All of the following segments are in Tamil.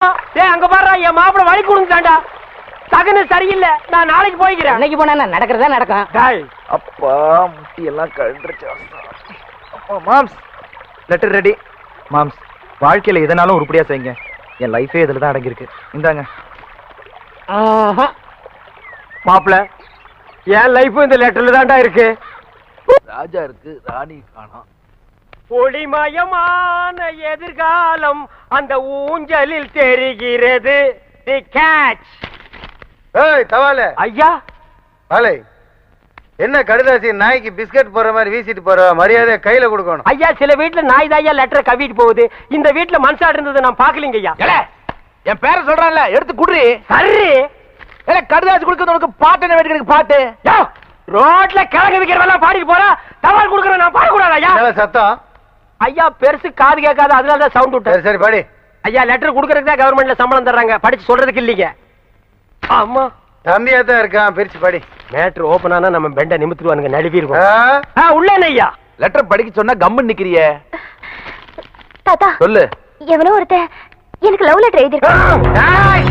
அங்க பாரு என் மாப்பிள வழி கொடுத்தாண்டா. தகுந்த சரியில்லை, நான் நாளைக்கு போய்க்கிறேன். இன்னைக்கு போனா நடக்கிறதா நடக்கும். அப்பா முட்டி எல்லாம் கழண்டுருச்சு. மாம்ஸ் லெட்டர் ரெடி. மாம்ஸ் வாழ்க்கையில எதனாலும் உருப்படியா செய்யுங்க. என் லைஃபே இதுல தான் அடங்கியிருக்கு. இந்தாங்க. மாப்பிள என் லைஃப் இந்த லெட்டர்ல தான்டா இருக்கு. ராஜா இருக்கு, ராணி காணோம். ஒளிமயமான எதிர்காலம் அந்த ஊஞ்சலில் தெரிகிறது. தவால ஐயா வாலை, என்ன கடுதாசி நாய்க்கு பிஸ்கட் போற மாதிரி வீசிட்டு போற மரியாதை கையில கொடுக்கணும். ஐயா சில வீட்டுல நாய் தாயா லெட்டரை கவிட்டு போகுது. இந்த வீட்டுல மனசா இருந்தது நான் பாக்கலீங்க ஐயா. என் பேரை சொல்றான்ல, எடுத்து குடுறி. சரி கடுதாசி கொடுக்கறது உனக்கு பாட்டு என்ன வேண்டிய பாட்டு? ரோட்ல கிழங்கு விக்கிறவெல்லாம் பாடிட்டு போறா. தவால் கொடுக்கறேன் நான் பாடக்கூடாது ஐயா. சத்தம் ஐயா பெருசு காது கேட்காது, அதனாலதான் சவுண்ட் விட்டு. சரி படி. ஐயா லெட்டர் கொடுக்கறதுக்கு தான் கவர்மெண்ட்ல சம்பளம் தர்றாங்க, படிச்சு சொல்றதுக்கு இல்லீங்க. ஆமா தம்பியா தான் இருக்கான், பிரிச்சு படி. மேட்ரு ஓபன் ஆனா நம்ம பெண்ட நிமித்துருவானுங்க, நழுவிடுவோம். உள்ள ஐயா லெட்டர் படிக்க சொன்னா கம்மன் நிக்கிறியே. தாத்தா சொல்லு. எவனோ ஒருத்தன் எனக்கு லவ் லெட்டர் எழுதிருக்கான்.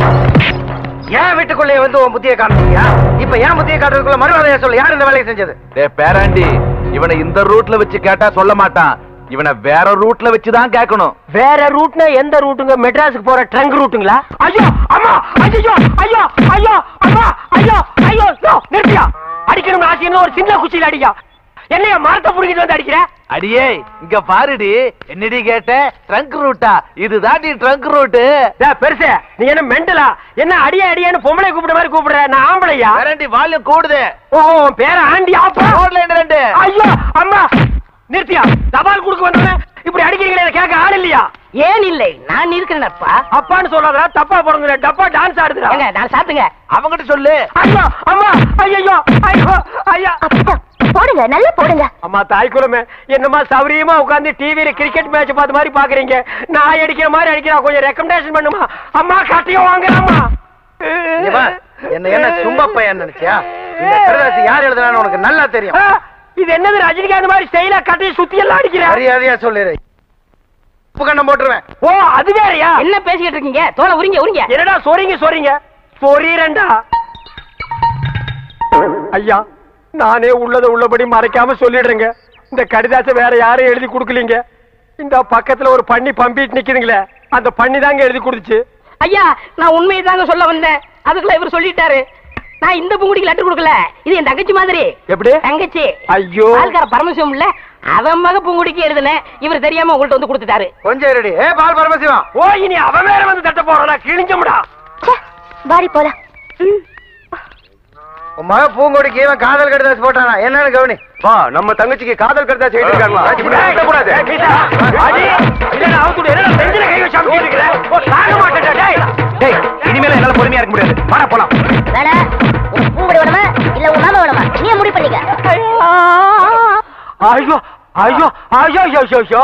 ஏன் வீட்டுக்குள்ளே வந்து உன் புத்திய காமிச்சியா? இப்ப ஏன் புத்திய காட்டுறதுக்குள்ள மறுவாதையா சொல்லு. யார் இந்த வேலையை செஞ்சது? பேராண்டி, இவனை இந்த ரூட்ல வச்சு கேட்டா சொல்ல மாட்டான். இவனை வேற ரூட்ல வச்சுதான் கேட்கணும். வேற ரூட்னா எந்த ரூட்டுங்க? மெட்ராஸுக்கு போற ட்ரங்க் ரூட்டுங்களா? ஐயோ அம்மா, ஐயோ ஐயோ ஐயோ அம்மா, ஐயோ ஐயோ நிறுத்தியா. அடிக்கணும் ஆசைன்னு ஒரு சின்ன குச்சியில அடிக்கா. என்னைய மரத்தை புடிக்கிட்டு வந்து அடிக்கிற? அடியே இங்க பாருடி. என்னடி கேட்ட? ட்ரங்க் ரூட்டா? இதுதான் நீ ட்ரங்க் ரூட்டு. பெருசு நீ என்ன மெண்டலா? என்ன அடியே அடியேன்னு பொம்பளை கூப்பிட மாதிரி கூப்பிடுற? நான் ஆம்பளையா? பேராண்டி வால்யூம் கூடுது. ஓ பேர ஆண்டி ஆப்பா. ரெண்டு. ஐயோ அம்மா நிறுத்தியா. தபால் கொடுக்க வந்தோன்னே இப்படி அடிக்கிறீங்களே, கேட்க ஆள் இல்லையா? ஏன் இல்லை, நான் இருக்கிறேன்ப்பா. அப்பான்னு சொல்லாதடா, தப்பா போடுங்க. டப்பா டான்ஸ் ஆடுதுடா. நான் சாப்பிட்டுங்க. அவங்கிட்ட சொல்லு. ஐயோ அம்மா, ஐயோ ஐயோ ஐயா. போடுங்க, நல்லா போடுங்க. அம்மா தாய் குலமே, என்னமா சௌரியமா உட்கார்ந்து டிவில கிரிக்கெட் மேட்ச் பார்த்த மாதிரி பாக்குறீங்க. நான் அடிக்கிற மாதிரி அடிக்கிறா, கொஞ்சம் ரெக்கமெண்டேஷன் பண்ணுமா? அம்மா கட்டியோ வாங்குறாமா. என்ன சும்மா பையன் நினைச்சியா? இந்த கடுதாசி யார் எழுதுறான்னு உனக்கு நல்லா தெரியும். இது என்னது ரஜினிகாந்த் மாதிரி ஸ்டைலா கட்டி சுத்தி எல்லாம் அடிக்கிற? மரியாதையா சொல்லிடு. கண்ணம் போட்டுருவேன். ஓ அது வேறயா? என்ன பேசிக்கிட்டு இருக்கீங்க? தோலை உரிங்க உரிங்க. என்னடா சொறீங்க சொறீரண்டா. ஐயா நானே உள்ளத உள்ளபடி மறைக்காம சொல்லிடுறேங்க. இந்த கடிதாசை வேற யாரும் எழுதி கொடுக்கலீங்க. இந்த பக்கத்துல ஒரு பண்ணி பம்பிட்டு நிக்குதுங்களே, அந்த பண்ணி தாங்க எழுதி கொடுத்துச்சு. ஐயா நான் உண்மையை தாங்க சொல்ல வந்தேன், அதுக்குள்ள இவர் சொல்லிட்டாரு. நான் இந்த பூங்குடிக்கு லெட்டர் கொடுக்கல, இது என் தங்கச்சி மாதிரி. எப்படி தங்கச்சி? ஐயோ ஆள்கார பரமசிவம் இல்ல, அவன் மக பூங்குடிக்கு எழுதுனேன். இவர் தெரியாம உங்கள்ட்ட வந்து கொடுத்துட்டாரு. கொஞ்சம் ரெடி. பால் பரமசிவம். ஓ இனி அவன் வேற வந்து தட்ட போறானா? கிழிஞ்சமுடா. வாரி போலாம். உன் மக பூங்கொடிக்கு இவன் காதல் கடிதாசி போட்டானா என்னன்னு கவனி. வா நம்ம தங்கச்சிக்கு காதல் கடிதாசி எழுதிருக்காங்களா? கூடாது. அடி இல்ல அவுத்து என்ன நெஞ்சில கை வச்சு அமுக்கி இருக்கற? ஓ தாங்க மாட்டேடா. டேய் இனிமேல என்னால பொறுமையா இருக்க முடியாது. வாடா போலாம். வேணா உன் பூங்கொடி வேணுமா இல்ல உன் மாமா வேணுமா? நீ முடிவு பண்ணிக்க. ஐயோ ஐயோ ஐயோ ஐயோ ஐயோ.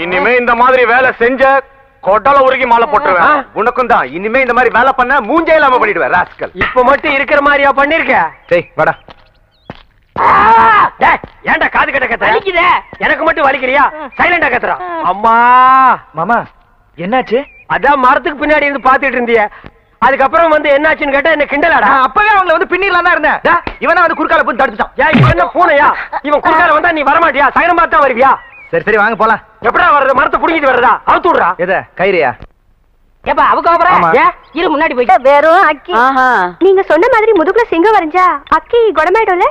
இனிமே இந்த மாதிரி வேலை செஞ்ச கொட்டல உருகி மாலை போட்டுருவேன். உனக்கும் தான் இனிமே இந்த மாதிரி வேலை பண்ண மூஞ்சே இல்லாம பண்ணிடுவேன் ராஸ்கல். இப்ப மட்டும் இருக்கிற மாதிரியா பண்ணிருக்க? டேய் வாடா. டேய் ஏன்டா காது கட்ட கத்த? வலிக்குதே. எனக்கு மட்டும் வலிக்கலையா? சைலண்டா கத்துறா. அம்மா மாமா என்னாச்சு? அதான் மரத்துக்கு பின்னாடி இருந்து பாத்துட்டு இருந்தியே, அதுக்கப்புறம் வந்து என்னாச்சுன்னு கேட்டா என்ன கிண்டலாடா? அப்பவே அவங்கள வந்து பின்னிடலாம் தான் இருந்தேன். இவனா வந்து குறுக்கால போய் தடுத்துட்டான். ஏன் இவன் என்ன பூனையா? இவன் குறுக்கால வந்தா நீ வரமாட்டியா? சகனம் பார்த்தா வருவியா? சரி சரி வாங்க போலாம். எப்படா வர்றது? மரத்தை புடிங்கிட்டு வர்றதா? அவுத்து விடுறா. எத கயிறியா? ஏப்பா அவங்க ஆமா. இரு முன்னாடி போயிட்டு. வெறும் அக்கி. நீங்க சொன்ன மாதிரி முதுகுல சிங்கம் வரைஞ்சா அக்கி குணமாயிடும்ல?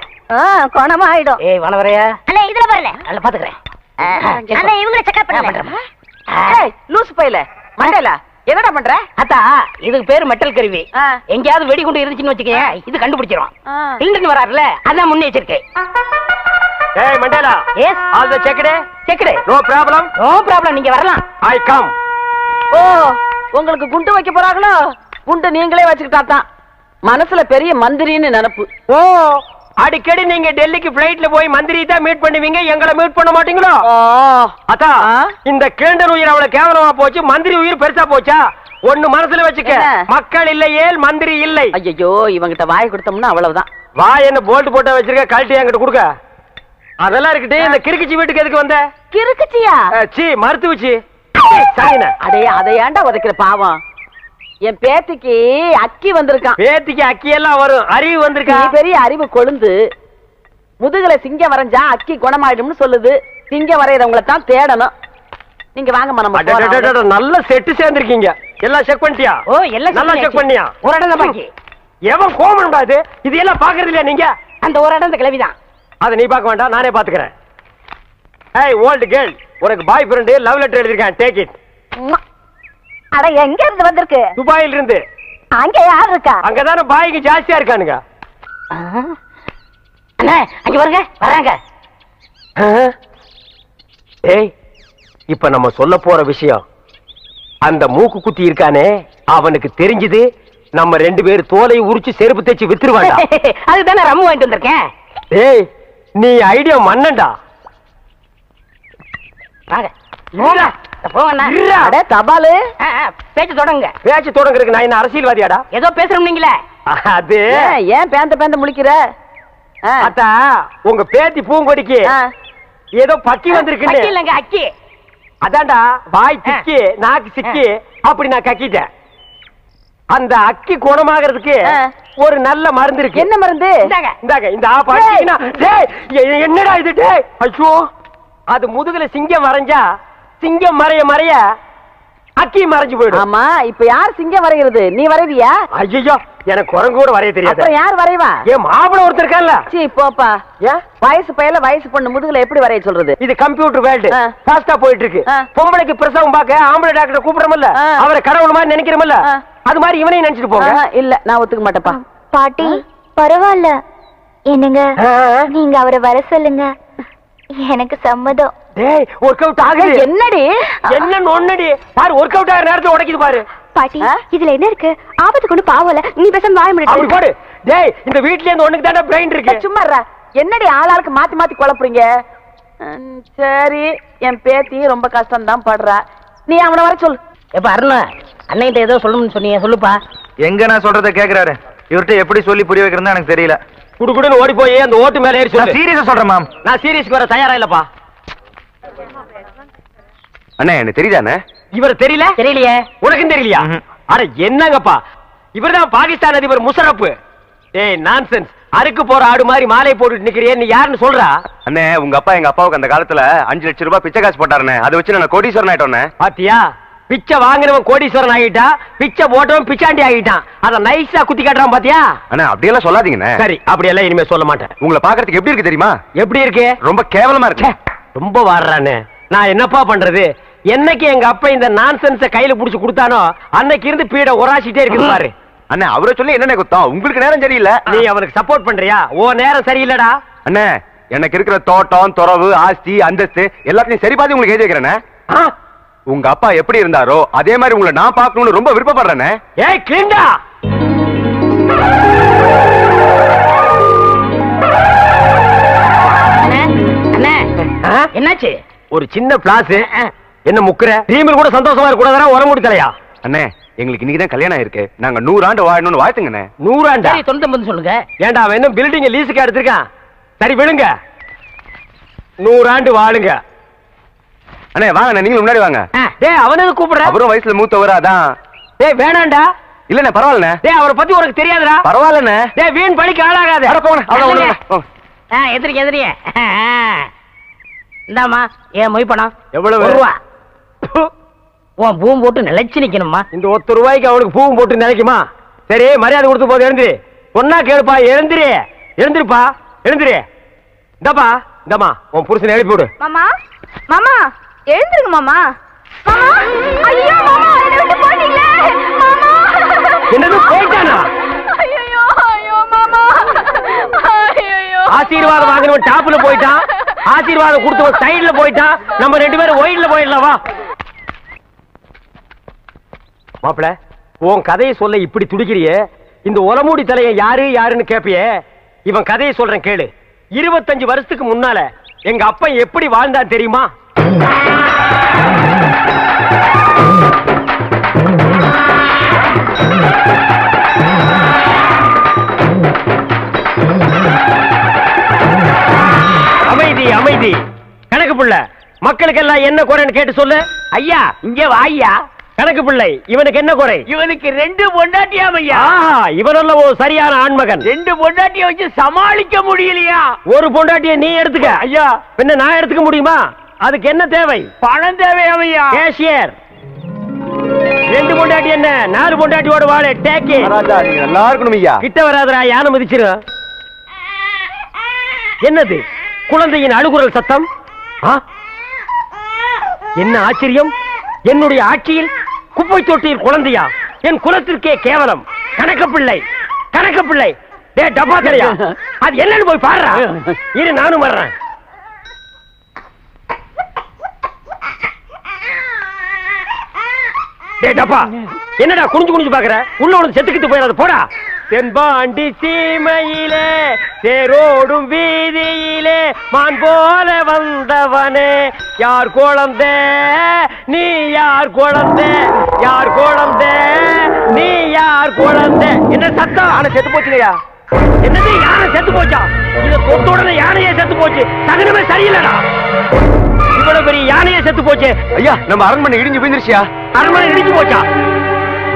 குணமாயிடும். ஏய் வனவரையா, அண்ணா இதுல பாருங்க. நல்ல பாத்துக்கிறேன். அண்ணா இவங்கள செக்அப் பண்ணுங்க. ஏய் லூசு பையல மண்டேல என்னடா பண்ற? அத்தா இதுக்கு பேரு மெட்டல் கருவி. எங்கயாவது வெடிகுண்டு இருந்துச்சுன்னு வச்சுக்கேன், இது கண்டுபிடிச்சிரும். இல்லன்னு வராருல, அதான் முன்னெச்சரிக்கை. ஏய் Mandela. Yes all the checked. No problem. நீங்க வரலாம். I come. ஓ உங்களுக்கு குண்டு வைக்க போறாங்களோ? குண்டு நீங்களே வச்சுக்கிட்டா தான் மனசுல பெரிய மந்திரின்னு நினைப்பு. ஓ அடிக்கடி நீங்க டெல்லிக்கு பிளைட்ல போய் மந்திரி தான் மீட் பண்ணுவீங்க, எங்களை மீட் பண்ண மாட்டீங்களோ? அத்தா இந்த கேண்டர் உயிர் அவ்வளவு கேவலமா போச்சு, மந்திரி உயிர் பெருசா போச்சா? ஒண்ணு மனசுல வச்சுக்க, மக்கள் இல்லையே மந்திரி இல்லை. ஐயோ இவங்கிட்ட வாய் கொடுத்தோம்னா அவ்வளவுதான். வாய் என்ன போல்ட் போட்டா வச்சிருக்க, கழட்டி என்கிட்ட கொடுக்க. அதெல்லாம் இருக்கட்டும், இந்த கிறுக்குச்சி வீட்டுக்கு எதுக்கு வந்த? கிறுக்குச்சியா? சீ மருத்துவச்சி. அடே அதை ஏன்டா உதைக்கிற பாவம்? என் பேத்திக்கு அக்கி வந்திருக்கான். பேத்திக்கு அக்கி எல்லாம் வரும், அறிவு வந்திருக்கா? பெரிய அறிவு கொழுந்து. முதுகுல சிங்கம் வரைஞ்சா அக்கி குணமாயிடும்னு சொல்லுது. சிங்கம் வரையறவங்களை தான் தேடணும். நீங்க வாங்க நம்ம. நல்ல செட்டு சேர்ந்திருக்கீங்க. எல்லாம் செக் பண்ணிட்டியா? ஓ எல்லாம் நல்லா செக் பண்ணியா? ஒரு இடம் தான் பாக்கி. எவன் கோமன்டா இது? இது எல்லாம் பாக்குறது இல்லையா நீங்க? அந்த ஒரு இடம் கிளவிதான். அதை நீ பார்க்க வேண்டாம், நானே பாத்துக்கிறேன். ஏய் ஓல்ட் கேர்ள், உனக்கு பாய் ஃப்ரெண்ட் லவ் லெட்டர் எழுதிருக்கேன், டேக் இட். அட எங்க இருந்து வந்திருக்கு? துபாயில இருந்து. அங்க யார் இருக்கா? அங்கதானே பாய்க்கு ஜாஸ்தியா இருக்கானுங்க. அண்ணா அங்க வருங்க, வராங்க. ஏய், இப்ப நம்ம சொல்ல போற விஷயம், அந்த மூக்கு குத்தி இருக்கானே அவனுக்கு தெரிஞ்சது நம்ம 2 பேர் தோலை உரிச்சு செருப்பு தேய்ச்சி வித்துருவாடா. அதுதானே ரம்மு வாங்கிட்டு வந்திருக்கேன். ஏய், நீ ஐடியா மன்னண்டா. வாங்க போங்கண்ணா. அட தபாலு. பேச்சு தொடங்க. பேச்சு தொடங்குறதுக்கு நான் என்ன அரசியல்வாதியாடா? ஏதோ பேசுறோம் நீங்களே. அது ஏன் பேந்த முழிக்கிற? அத்தா, உங்க பேத்தி பூங்கொடிக்கு ஏதோ பக்கி வந்திருக்குன்னு. இல்லங்க அக்கி. அதான்டா, வாய் திக்கி நாக்கு சிக்கி அப்படி நான் கக்கிட்டேன். அந்த அக்கி குணமாகிறதுக்கு ஒரு நல்ல மருந்து இருக்கு. என்ன மருந்து? இந்தாங்க இந்த ஆப் அடிச்சீங்கன்னா. டேய் என்னடா இது? டேய் ஐயோ, அது முதுகுல சிங்கம் வரைஞ்சா சிங்கம் மறைய அக்கி மறைஞ்சு போயிடும். ஆமா, இப்ப யார் சிங்கம் வரைகிறது? நீ வரைவியா? ஐயோ, எனக்கு குரங்கு கூட வரைய தெரியாது. அப்புறம் யார் வரைவா? ஏன் மாப்பிள ஒருத்தர் இருக்கான்ல? சீ போப்பா. ஏன் வயசு பையல வயசு பொண்ணு முதுகுல எப்படி வரைய சொல்றது? இது கம்ப்யூட்டர் வேர்ல்டு, ஃபாஸ்டா போயிட்டு இருக்கு. பொம்பளைக்கு பிரசவம் பார்க்க ஆம்பளை டாக்டர் கூப்பிடுறோம்ல, அவரை கடவுள் மாதிரி நினைக்கிறோம்ல, அது மாதிரி இவனையும் நினைச்சிட்டு போங்க. இல்ல, நான் ஒத்துக்க மாட்டேப்பா. பாட்டி பரவாயில்ல, என்னங்க நீங்க அவரை வர சொல்லுங்க, எனக்கு சம்மதம். டேய் ஒர்க் அவுட் ஆகுது. என்னடி என்ன நொன்னடி பாரு, ஒர்க் அவுட் ஆகிற நேரத்துல உடைக்குது பாரு. பாட்டி இதுல என்ன இருக்கு? ஆபத்து கொண்டு பாவல, நீ பேசாம வாய அப்படி முடியாது. போடு. டேய் இந்த வீட்ல இருந்து ஒண்ணுக்கு தான பிரைன் இருக்கு. சும்மா இருடா. என்னடி ஆளாளுக்கு மாத்தி மாத்தி குழப்புறீங்க? சரி, என் பேத்தி ரொம்ப கஷ்டம் தான் படுறா. நீ அவனை வர சொல்லு. எப்ப அருணா அன்னைகிட்ட ஏதோ சொல்லணும்னு சொன்னீங்க, சொல்லுப்பா. எங்க நான் சொல்றத கேக்குறாரு. இவர்கிட்ட எப்படி சொல்லி புரிய வைக்கிறதா எனக்கு தெரியல. குடுகுடுன்னு ஓடி போய் அந்த ஓட்டு மேல ஏறி சொல்லு. சீரியஸா சொல்றேன் மாம். நான் சீரியஸ்க்கு வர தயாரா இல்லப்பா. அண்ணே எனக்கு தெரியுதானே? இவர் தெரியல? தெரியலையே. உனக்கும் தெரியலையா? அட என்னங்கப்பா, இவர்தான் பாகிஸ்தான் அதிபர் முஷரப். ஏய் நான்சென்ஸ், அறுக்கு போற ஆடு மாதிரி மாலை போட்டுட்டு நிக்கிறியே, நீ யாருன்னு சொல்றா? அண்ணே உங்க அப்பா எங்க அப்பாவுக்கு அந்த காலத்துல 5 லட்சம் ரூபாய் பிச்சை காசு போட்டாருண்ணே. அதை வச்சு நான் கோடீஸ்வரன் ஆயிட்டோண்ணே. பாத்தியா, பிச்சை வாங்கினவன் கோடீஸ்வரன் ஆகிட்டா, பிச்சை போட்டவன் பிச்சாண்டி ஆகிட்டான். அத நைஸா குத்தி காட்டுறான் பாத்தியா? அண்ணா அப்படியெல்லாம் சொல்லாதீங்கண்ணே. சரி, அப்படியெல்லாம் இனிமே சொல்ல மாட்டேன். உங்களை பாக்குறதுக்கு எப்படி இருக்கு தெரியுமா? எப்படி இருக்கு? ரொம்ப கேவலமா இருக்கு. ரொம்ப வாடுறானே, நான் என்னப்பா பண்றது? என்னைக்கு எங்க அப்பா இந்த நான்சென்ஸ கையில புடிச்சு கொடுத்தானோ அன்னைக்கு இருந்து பீட உராசிட்டே இருக்குது பாரு. அண்ணா அவரை சொல்லி என்ன குத்தம்? உங்களுக்கு நேரம் சரியில்லை. நீ அவனுக்கு சப்போர்ட் பண்றியா? ஓ நேரம் சரியில்லடா. அண்ணே எனக்கு இருக்கிற தோட்டம் துறவு ஆஸ்தி அந்தஸ்து எல்லாத்தையும் சரி பாதி உங்களுக்கு எழுதி வைக்கிறேனே. உங்க அப்பா எப்படி இருந்தாரோ அதே மாதிரி உங்களை நான் பார்க்கணும்னு ரொம்ப விருப்பப்படுறேனே. ஏய் கிளிண்டா, என்னாச்சு? ஒரு சின்ன பிளாஸ். என்ன முக்குற? டீமில் கூட சந்தோஷமா இருக்க கூடாதா? உரம் முடிக்கலையா? அண்ணே எங்களுக்கு இன்னைக்கு தான் கல்யாணம் ஆயிருக்கு. நாங்க 100 ஆண்டு வாழணும்னு வாழ்த்துங்கண்ணே. 100 ஆண்டா? சரி, 99 சொல்லுங்க. ஏண்டா அவன் என்ன பில்டிங் லீஸுக்கு எடுத்திருக்கான்? சரி விழுங்க, 100 ஆண்டு வாழுங்க. அண்ணே வாங்க, நீங்களும் முன்னாடி வாங்க. டேய் அவனுக்கு கூப்பிடுற? அவரும் வயசுல மூத்தவர் அதான். டேய் வேணாண்டா. இல்லண்ணே பரவாயில்லண்ணே. டேய் அவரை பத்தி உனக்கு தெரியாதுடா. பரவாயில்லண்ணே. டேய் வீண் பழிக்கு ஆளாகாத. அட போங்க, அவ்வளவு. எதிரிங்க இந்தாமா, ஏன் மொய் பணம் எவ்வளவு? 1 ரூபா. உன் பூம் போட்டு நிலைச்சு நிக்கணுமா? இந்த 1 ரூபாய்க்கு அவனுக்கு பூவும் போட்டு நினைக்குமா? சரி மரியாதை கொடுத்து போது எழுந்திரி. பொண்ணா கேளுப்பா, எழுந்திரி. எழுந்திருப்பா, எழுந்திரி. இந்தப்பா, இந்தம்மா உன் புருஷனை எழுப்பி விடு. மாமா மாமா எழுந்திருங்க மாமா. மாமா ஐயோ மாமா என்ன விட்டு போறீங்களே மாமா. என்னது போயிட்டானா? ஐயோ ஐயோ மாமா ஐயோ. ஆசீர்வாதம் வாங்கினவன் டாப்ல போயிட்டான், ஆசீர்வாதம் கொடுத்தவன் சைடுல போயிட்டான். நம்ம 2 பேரும் ஒயிட்ல போயிடலாம் வா. மாப்பிள, உன் கதையை சொல்ல இப்படி துடிக்கிறியே, இந்த ஒலமூடி தலைய யாரு யாருன்னு கேப்பியே. இவன் கதையை சொல்றேன் கேளு. 25 வருஷத்துக்கு முன்னால எங்க அப்பா எப்படி வாழ்ந்தான் தெரியுமா? அமைதி அமைதி. கணக்கு புள்ள, மக்களுக்கெல்லாம் என்ன குறைன்னு கேட்டு சொல்லு. ஐயா இங்க வாய்யா. கணக்கு பிள்ளை இவனுக்கு என்ன குறை? இவனுக்கு 2 பொண்டாட்டியாம் ஐயா. இவனல்ல ஒரு சரியான ஆண்மகன். 2 பொண்டாட்டிய வச்சு சமாளிக்க முடியலையா? ஒரு பொண்டாட்டிய நீ எடுத்துக்க. ஐயா பின்ன நான் எடுத்துக்க முடியுமா? அதுக்கு என்ன தேவை? பணம் தேவையாம் ஐயா. கேஷியர் 2 பொண்டாட்டி என்ன 4 பொண்டாட்டியோட வாழ டேக்கே. ராஜா நீங்க நல்லா இருக்கணும் ஐயா. கிட்ட வராதரா, யானை மிதிச்சிரு. என்னது குழந்தையின் அழுகுரல் சத்தம்? என்ன ஆச்சரியம்! என்னுடைய ஆட்சியில் குப்பை தொட்டியில் குழந்தையா? என் குலத்திற்கே கேவலம். கணக்கு பிள்ளை கணக்கு பிள்ளை டே டப்பா தெரியா, அது என்னன்னு போய் பாருடா. இரு நானும் வர்றேன். டப்பா என்னடா குனிஞ்சு குனிஞ்சு பாக்குற? உள்ள உனக்கு செத்துக்கிட்டு போயிடாது போடா. தென்பாண்டி சீமையிலே தேரோடும் வீதியிலே மான் போல வந்தவனே, யார் குழந்தை நீ யார் குழந்தை, யார் குழந்தை நீ யார் குழந்தை? என்ன சத்தம்? யானை செத்து போச்சுங்கய்யா. என்னது யானை செத்து போச்சா? இத தொட்ட உடனே யானையே செத்து போச்சு. தகுனமே சரியில்லடா. இவ்வளவு பெரிய யானையே செத்து போச்சு. ஐயா நம்ம அரண்மனை இடிஞ்சு போயிருச்சியா? அரண்மனை இடிஞ்சு போச்சா?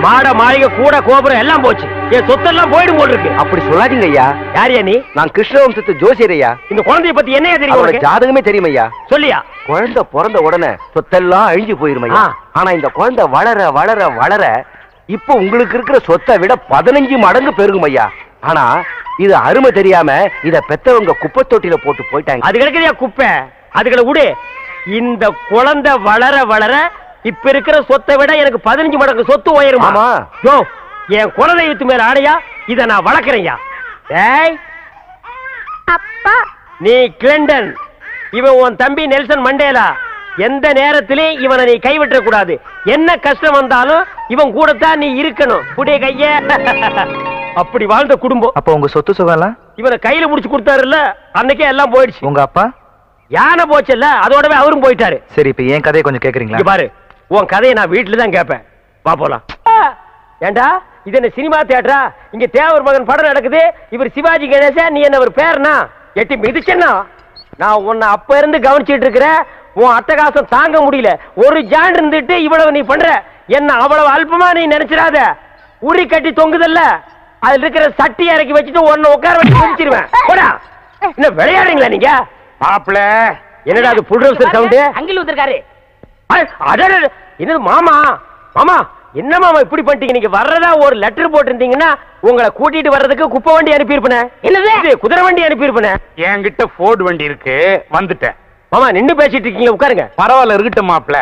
மாட மாளிகை கூட கோபுரம் எல்லாம் போச்சு. என் சொத்தெல்லாம் போயிடும் போல் இருக்கு. அப்படி சொல்லாதீங்க ஐயா. யாரியா நீ? நான் கிருஷ்ணவம்சத்து ஜோசியர் ஐயா. இந்த குழந்தைய பத்தி என்னையா தெரியும்? அவரோட உனக்கு ஜாதகமே தெரியும் ஐயா. சொல்லியா? குழந்தை பிறந்த உடனே சொத்தெல்லாம் அழிஞ்சு போயிரும் ஐயா. ஆனா இந்த குழந்தை வளர வளர வளர இப்ப உங்களுக்கு இருக்கிற சொத்தை விட 15 மடங்கு பெருகும் ஐயா. ஆனா இது அருமை தெரியாம இத பெத்தவங்க குப்பை தொட்டில போட்டு போயிட்டாங்க. அது கிடைக்குதியா குப்பை? அதுகளை விடு. இந்த குழந்தை வளர வளர இப்ப இருக்கிற சொத்தை விட எனக்கு 15 மடங்கு சொத்து உயருமா? ஆமா. யோ என் குலதெய்வத்து மேல ஆடையா? இத நான் வளர்க்கறேன்யா. ஏய் அப்பா நீ கிளண்டன், இவன் உன் தம்பி நெல்சன் மண்டேலா. எந்த நேரத்திலும் இவனை நீ கைவிட்ட கூடாது. என்ன கஷ்டம் வந்தாலும் இவன் கூடத்தான் நீ இருக்கணும். புடிய கைய. அப்படி வாழ்ந்த குடும்பம். அப்ப உங்க சொத்து சுகம் எல்லாம் இவனை கையில முடிச்சு கொடுத்தாருல்ல, அன்னைக்கே எல்லாம் போயிடுச்சு. உங்க அப்பா? யானை போச்சுல்ல, அதோடவே அவரும் போயிட்டாரு. சரி இப்ப என் கதையை கொஞ்சம் கேக்குறீங்களா? இங்க பாரு, உன் கதையை நான் வீட்டுல தான் கேட்பேன். வா போலாம். ஏண்டா இது என்ன சினிமா தியேட்டரா? இங்க தேவர் மகன் படம் நடக்குது. இவர் சிவாஜி கணேசன், நீ என்ன ஒரு பேர்னா எட்டி மிதிச்சேன்னா? நான் உன்னை அப்ப இருந்து கவனிச்சிட்டு இருக்கிறேன். உன் அட்டகாசம் தாங்க முடியல. ஒரு ஜான் இருந்துட்டு இவ்வளவு நீ பண்ற. என்ன அவ்வளவு அல்பமா நீ நினைச்சிடாத. உரி கட்டி தொங்குதல்ல, அதுல இருக்கிற சட்டி இறக்கி வச்சுட்டு உன்னை உட்கார வச்சு மிதிச்சிருவேன். போடா. என்ன விளையாடுறீங்களா நீங்க? மாப்பிள என்னடா அது புல்டோசர் சவுண்ட்? அங்கில் வந்திருக்காரு. என்னது மாமா? மாமா என்ன மாமா இப்படி பண்ணிட்டீங்க? நீங்க வர்றதா ஒரு லெட்டர் போட்டிருந்தீங்கன்னா உங்களை கூட்டிட்டு வர்றதுக்கு குப்பை வண்டி அனுப்பியிருப்பேன். என்னது? குதிரை வண்டி அனுப்பியிருப்பேன். என்கிட்ட ஃபோர்டு வண்டி இருக்கு, வந்துட்டேன். மாமா நின்னு பேசிட்டு இருக்கீங்க, உட்காருங்க. பரவாயில்ல இருக்கட்டும் மாப்பிள.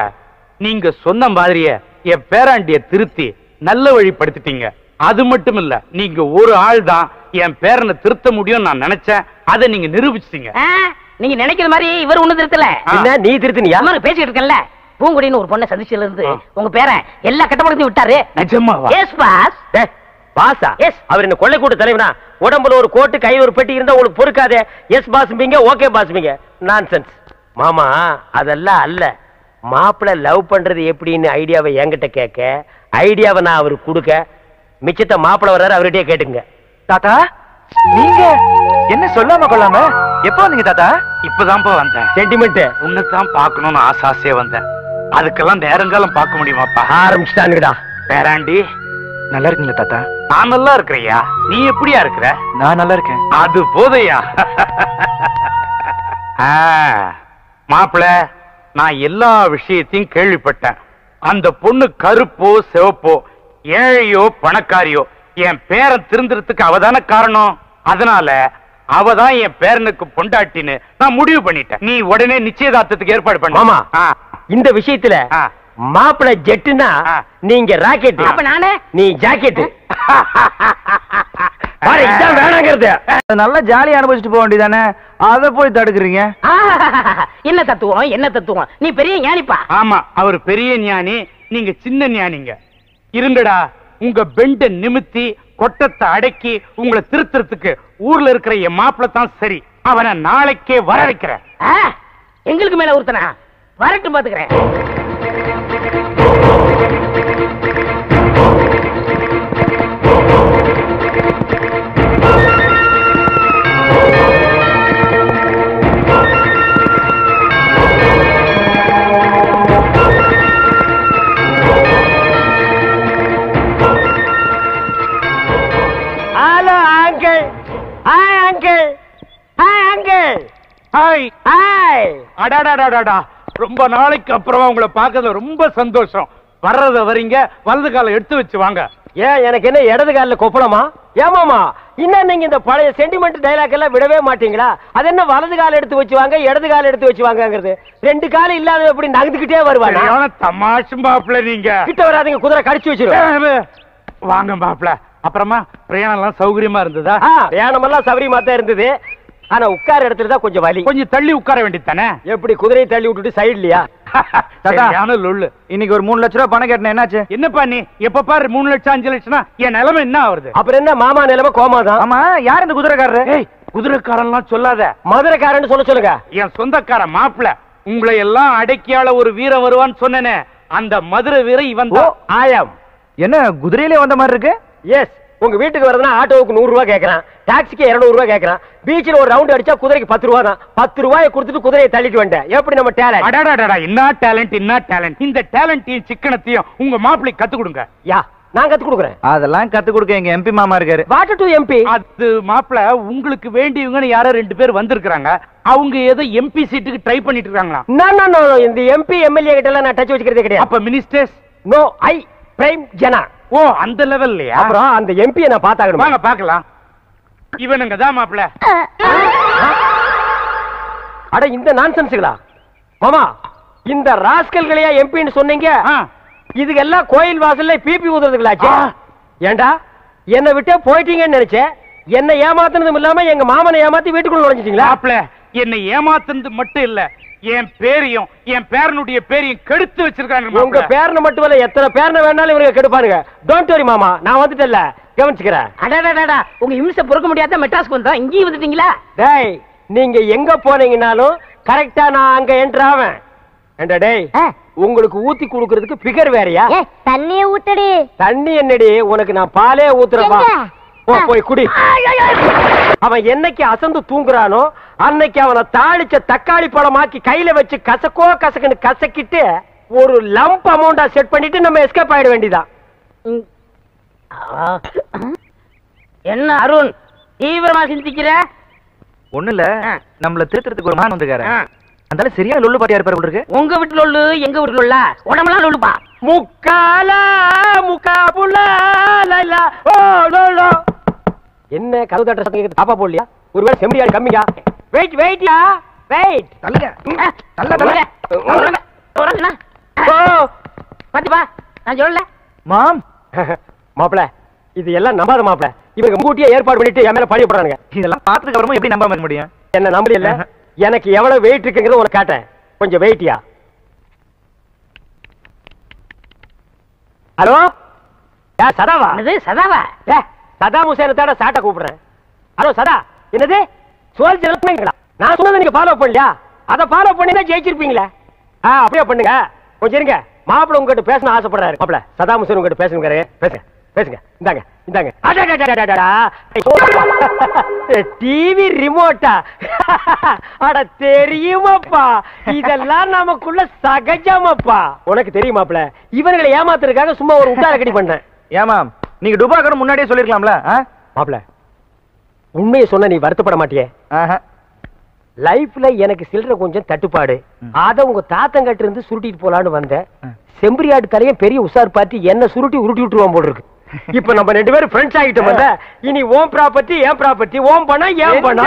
நீங்க சொன்ன மாதிரியே என் பேராண்டிய திருத்தி நல்ல வழிப்படுத்திட்டீங்க. அது மட்டும் இல்ல, நீங்க ஒரு ஆள் தான் என் பேரனை திருத்த முடியும் நான் நினைச்சேன். அதை நீங்க நிரூபிச்சிட்டீங்க. நீங்க நினைக்கிற மாதிரி இவர் ஒண்ணு திருத்தல. என்ன நீ திருத்தினியா? பேசிட்டு இருக்கேன்ல, பூங்குடின்னு ஒரு பொண்ணை சந்திச்சதுல இருந்து உங்க பேரை எல்லா கட்டப்படத்தையும் விட்டாரு. நிஜமாவா? Yes boss. பாஸா? எஸ். அவர் என்ன கொள்ளை கூட்ட தலைவனா? உடம்புல ஒரு கோட்டு கையில் ஒரு பெட்டி இருந்தா உங்களுக்கு பொறுக்காதே. எஸ் பாஸ்பீங்க, ஓகே பாஸ்பீங்க. நான்சென்ஸ். மாமா அதெல்லாம் அல்ல. மாப்பிள்ள லவ் பண்றது எப்படின்னு ஐடியாவை என்கிட்ட கேட்க, ஐடியாவை நான் அவருக்கு கொடுக்க, மிச்சத்தை மாப்பிள்ள வர்றாரு அவர்கிட்டயே கேட்டுங்க. தாத்தா நீங்க என்ன சொல்லாம கொள்ளாம எப்ப வந்தீங்க தாத்தா? இப்பதான்ப்பா வந்தேன். சென்டிமெண்ட் உன்னைத்தான் பார்க்கணும்னு ஆசையா வந்தேன். அதுக்கெல்லாம் நேரங்காலம் பார்க்க முடியுமாப்பா? ஆரம்பிச்சுட்டானுடா. பேராண்டி நல்லா இருக்கீங்களா தாத்தா? நான் நல்லா இருக்கிறையா. நீ எப்படியா இருக்கிற? நான் நல்லா இருக்கேன். அது போதையா? மாப்பிள நான் எல்லா விஷயத்தையும் கேள்விப்பட்டேன். அந்த பொண்ணு கருப்போ சிவப்போ, ஏழையோ பணக்காரியோ, என் பேரன் திருந்துறதுக்கு அவதான காரணம். அதனால அவதான் என் பேரனுக்கு பொண்டாட்டின்னு நான் முடிவு பண்ணிட்டேன். நீ உடனே நிச்சயதார்த்தத்துக்கு ஏற்பாடு பண்ண. மாமா இந்த விஷயத்துல மாப்பிள ஜெட்டுனா நீங்க ராக்கெட், அப்ப நானே நீ ஜாக்கெட். இதான் வேணாங்கிறது. நல்லா ஜாலியா அனுபவிச்சுட்டு போக வேண்டியதானே, அத போய் தடுக்கிறீங்க? என்ன தத்துவம் என்ன தத்துவம்? நீ பெரிய ஞானிப்பா. ஆமா, அவர் பெரிய ஞானி, நீங்க சின்ன ஞானிங்க. இருங்கடா, உங்க பெண்ட நிமித்தி கொட்டத்தை அடக்கி உங்களை திருத்துறதுக்கு ஊர்ல இருக்கிற என் மாப்பிள தான் சரி. அவனை நாளைக்கே வர வைக்கிறேன். எங்களுக்கு மேல ஒருத்தனா வரட்டும், பாத்துக்கிறேன். Hi uncle. Hi uncle. Hi. Hi. அடாடாடாடாடா, ரொம்ப நாளைக்கு அப்புறமா உங்களை பார்க்கறதுல ரொம்ப சந்தோஷம். வர்றத வரீங்க, வலது காலை எடுத்து வச்சு வாங்க. ஏன் எனக்கு என்ன இடது காலில் கொப்பளமா? ஏமாமா இன்னும் நீங்க இந்த பழைய சென்டிமெண்ட் டைலாக் எல்லாம் விடவே மாட்டீங்களா? அது என்ன வலது கால் எடுத்து வச்சு வாங்க, இடது கால் எடுத்து வச்சு வாங்கங்கிறது? ரெண்டு காலம் இல்லாத எப்படி நகர்ந்துகிட்டே வருவாங்க? தமாஷு மாப்பிள்ள நீங்க. கிட்ட வராதீங்க, குதிரை கடிச்சு வச்சிருவேன். வாங்க மாப்பிள்ள. அப்புறமா பிரயாணம் எல்லாம் சௌகரியமா இருந்ததா? பிரயாணம் எல்லாம் சௌகரியமா தான் இருந்தது. ஆனா உட்கார இடத்துல தான் கொஞ்சம் வலி. கொஞ்சம் தள்ளி உட்கார வேண்டியதானே? எப்படி குதிரையை தள்ளி விட்டுட்டு சைட்லயா? இன்னைக்கு ஒரு 3 லட்சம் ரூபாய் பணம் கேட்டேன், என்னாச்சு? என்னப்பா நீ எப்ப பாரு 3 லட்சம் 5 லட்சம்னா என் நிலைமை என்ன ஆகுது? அப்புறம் என்ன மாமா நிலைமை கோமாதான். ஆமா, யார் இந்த குதிரைக்காரரு? ஏய், குதிரைக்காரன்லாம் சொல்லாத, மதுரைக்காரன்னு சொல்லுங்க. என் சொந்தக்கார மாப்பிள்ள. உங்களை எல்லாம் அடக்கியால ஒரு வீரன் வருவான்னு சொன்னேனே, அந்த மதுரை வீரன் இவன் தான். ஆயம். என்ன குதிரையிலே வந்த மாதிரி இருக்கு? எஸ். உங்க வீட்டுக்கு வரதுனா ஆட்டோவுக்கு 100 ரூபாய் கேட்கறான், டாக்ஸிக்கு 200 ரூபாய் கேட்கறான், பீச்சில் ஒரு ரவுண்ட் அடிச்சா குதிரைக்கு 10 ரூபாய் தான். 10 ரூபாயை கொடுத்துட்டு குதிரையை தள்ளிட்டு வந்தேன். எப்படி நம்ம டேலண்ட்? அடடடடா, என்ன டேலண்ட், என்ன டேலண்ட்! இந்த டேலண்டையும் சிக்கனத்தையும் உங்க மாப்பிள்ளைக்கு கத்து கொடுங்க. யா, நான் கத்து கொடுக்குறேன். அதெல்லாம் கத்து கொடுக்க எங்க எம்பி மாமா இருக்காரு. Water to MP. அது மாப்பிள்ள, உங்களுக்கு வேண்டியவங்கன்னு யாரோ 2 பேர் வந்திருக்காங்க. அவங்க ஏதோ எம்பி சீட்டுக்கு ட்ரை பண்ணிட்டு இருக்காங்களா? நோ, இந்த எம்பி எம்எல்ஏ கிட்ட எல்லாம் நான் டச் வச்சுக்கிறதே கிடையாது. அப்ப மினிஸ்டர்ஸ்? நோ, ஐ பிரைம் ஜனா. ஓ, அந்த லெவல்லயா? அப்புறம் அந்த எம்பியை நான் பார்த்தாகணும். வாங்க பார்க்கலாம். இவனுங்க தான் மாப்பிள்ள. அட இந்த நான்சென்ஸ்களா மாமா? இந்த ராஸ்கல்களையா எம்பின்னு சொன்னீங்க? இதுக்கெல்லாம் கோயில் வாசல்ல பிபி ஊதுறதுங்களாச்சு. ஏண்டா என்ன விட்டே போயிட்டீங்கன்னு நினைச்சேன். என்ன ஏமாத்துனதும் இல்லாம எங்க மாமனை ஏமாத்தி வீட்டுக்குள்ள நுழைஞ்சிட்டீங்களா? மாப்பிள்ள, என்னை ஏமாத்துனது மட்டும் இல்ல, என் பேரையும் என் பேரனுடைய பேரையும் கெடுத்து வச்சிருக்காங்க. உங்க பேரனை மட்டும் இல்ல, எத்தனை பேரனை வேணாலும் இவங்க கெடுப்பானுங்க. டோன்ட் வரி மாமா, நான் வந்துட்டேன்ல, கவனிச்சுக்கிறேன். அடடடடா, உங்க இம்சை பொறுக்க முடியாத மெட்ராஸ்க்கு வந்தா இங்கேயும் வந்துட்டீங்களா? டேய், நீங்க எங்க போனீங்கனாலும் கரெக்டா நான் அங்க என்டர் ஆவேன். ஏண்டா டேய், உங்களுக்கு ஊத்தி குடுக்கிறதுக்கு பிகர் வேறயா? தண்ணிய ஊத்தடி. தண்ணி என்னடி, உனக்கு நான் பாலே ஊத்துறப்பா. போய் குடி. அவன் என்னைக்கு அசந்து தூங்குறானோ அன்னைக்கு அவனை தாளிச்ச தக்காளி பழமாக்கி கையில வச்சு கசக்குன்னு கசக்கிட்டு ஒரு லம்ப் அமௌண்டா செட் பண்ணிட்டு நம்ம எஸ்கேப் ஆயிட வேண்டியதான். என்ன அருண் தீவிரமா சிந்திக்கிற? ஒண்ணு இல்ல, நம்மள திருத்துறதுக்கு ஒரு மான் வந்துருக்காரு. அதனால சரியா லொல்லு பாட்டியா இருப்பாரு போல இருக்கு. உங்க வீட்டுல லொல்லு, எங்க வீட்டுல லொல்லா? உடம்பெல்லாம் லொல்லுப்பா. முக்காலா முக்காபுலா லலா ஓ லோலோ. என்ன கதவு தட்ட சத்தம் கேக்குது? பாப்பா போடலையா? ஒருவேளை செம்பரியாடு கம்மியா? வெயிட்யா, வெயிட். தள்ளுங்க, பாத்துப்பா, நான் சொல்லல மாம். மாப்பிள, இது எல்லாம் நம்பாத மாப்பிள. இவங்க முன்கூட்டியே ஏற்பாடு பண்ணிட்டு என் மேல பழி போடுறாங்க. இதெல்லாம் பார்த்ததுக்கு அப்புறமா எப்படி நம்பாம இருக்க முடியும்? என்ன நம்பல? எனக்கு எவ்வளவு வெயிட் இருக்குங்கிறது உனக்கு காட்டேன். கொஞ்சம் வெயிட்டியா? ஹலோ, சதாவா? சதாவா? சதாம் ஹுசேனத்தோட சாட்டை கூப்பிடுறேன். ஹலோ சதா, என்னது சோல்ஜர்? நான் சொன்னதை நீங்க ஃபாலோ பண்ணலையா? அதை ஃபாலோ பண்ணி தான் ஜெயிச்சிருப்பீங்களா? அப்படியே பண்ணுங்க. கொஞ்சம் இருங்க, மாப்பிள்ள உங்ககிட்ட பேசணும் ஆசைப்படுறாரு. மாப்பிள்ள சதாம் ஹுசேன் உங்ககிட்ட பேசணுங்கிறாரு. பேசுங்க. இந்தாங்க. டிவி ரிமோட்டா? அட தெரியுமாப்பா, இதெல்லாம் நமக்குள்ள சகஜமாப்பா. உனக்கு தெரியுமாப்ல, இவர்களை ஏமாத்துறதுக்காக சும்மா ஒரு உட்டார கடி பண்ணேன். ஏமா நீங்க டுபாக்கர் முன்னாடியே சொல்லிருக்கலாம்ல? மாப்ள, உண்மையை சொன்ன நீ வருத்தப்பட மாட்டியே? லைஃப்ல எனக்கு சில்லற கொஞ்சம் தட்டுப்பாடு. அத உங்க தாத்தங்கிட்ட இருந்து சுருட்டிட்டு போலான்னு வந்தேன். செம்பரியாடு தலையும் பெரிய உசார் பார்த்து என்ன சுருட்டி உருட்டி விட்டுருவான் போல இருக்கு. இப்ப நம்ம 2 பேரும் ஃப்ரெண்ட்ஸ் ஆகிட்டோம்ல. இனி ஓம் ப்ராப்பர்ட்டி ஏன் ப்ராப்பர்ட்டி, ஓம் பண்ணா ஏன் பண்ணா.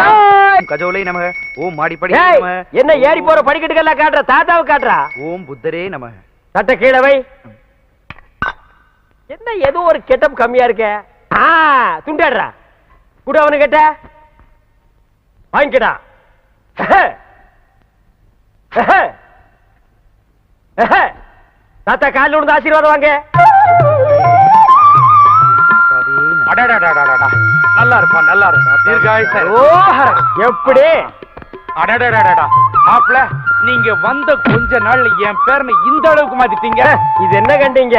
கஜோலை நமக, ஓம் மாடிப்படி நமக. என்ன ஏறி போற படிக்கட்டுக்கெல்லாம் காட்டுற? தாத்தாவை காட்டுறா. ஓம் புத்தரே நமக. சட்ட கீழே வை. என்ன ஏதோ ஒரு கெட்டப் கம்மியா இருக்க? துண்டாடுறா. கூட அவனு கேட்ட வாங்கிக்கடா. தாத்தா காலில் விழுந்து ஆசீர்வாதம் வாங்க. நல்லா இருப்பான், நல்லா இருப்பான். தீர்காயுசு. எப்படி? மாப்பிள்ள, நீங்க வந்த கொஞ்ச நாள்ல என் பேரனை இந்த அளவுக்கு மாத்திட்டீங்க. இது என்ன கண்டீங்க?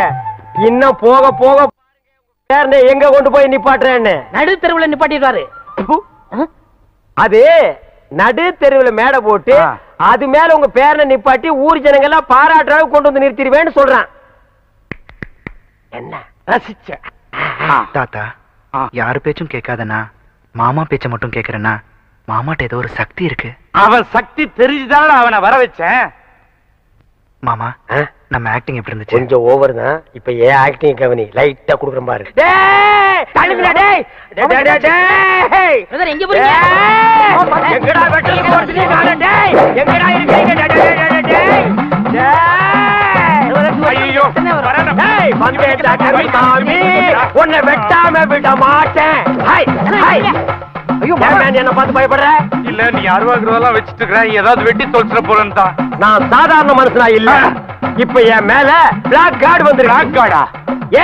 இன்னும் போக போக பேரனை எங்க கொண்டு போய் நிப்பாட்டுறேன்னு நடு தெருவுல நிப்பாட்டிடுவாரு. அது நடு தெருவுல மேடை போட்டு அது மேல உங்க பேரனை நிப்பாட்டி ஊர் ஜனங்க எல்லாம் பாராட்டுறாங்க கொண்டு வந்து நிறுத்திடுவேன்னு சொல்றான். என்ன ரசிச்ச? தாத்தா, யாரு பேச்சும் கேட்காதனா மாமா பேச்ச மட்டும் கேக்குறேன்னா மாமாட்ட ஏதோ ஒரு சக்தி இருக்கு. அவன் சக்தி தெரிஞ்சுதானே அவனை வர வச்சேன். மாமா நம்ம ஆக்டிங் எப்படி இருந்துச்சு? கொஞ்சம் ஓவர் தான். இப்ப ஏன் ஆக்டிங் கவனி லைட்டா குடுக்குற பாரு. எங்க போறீங்க? எங்கடா வெட்டலுக்கு போறீங்க? டேய் எங்கடா இருக்கீங்க? ஐயோ டேய் வந்தேடா கருமாமி, உன்னை வெட்டாம விட மாட்டேன். High high. ஐயோ மேன், என்ன பார்த்து பயப்படுற? இல்ல நீ அருவாக்குறதெல்லாம் வச்சிட்டு இருக்கற, ஏதாவது வெட்டி தொலைச்சிட போறேன்னு தான். நான் சாதாரண மனுஷனா இல்ல. இப்ப என் மேல பிளாக் கார்டு வந்திருக்கு. பிளாக் கார்டா?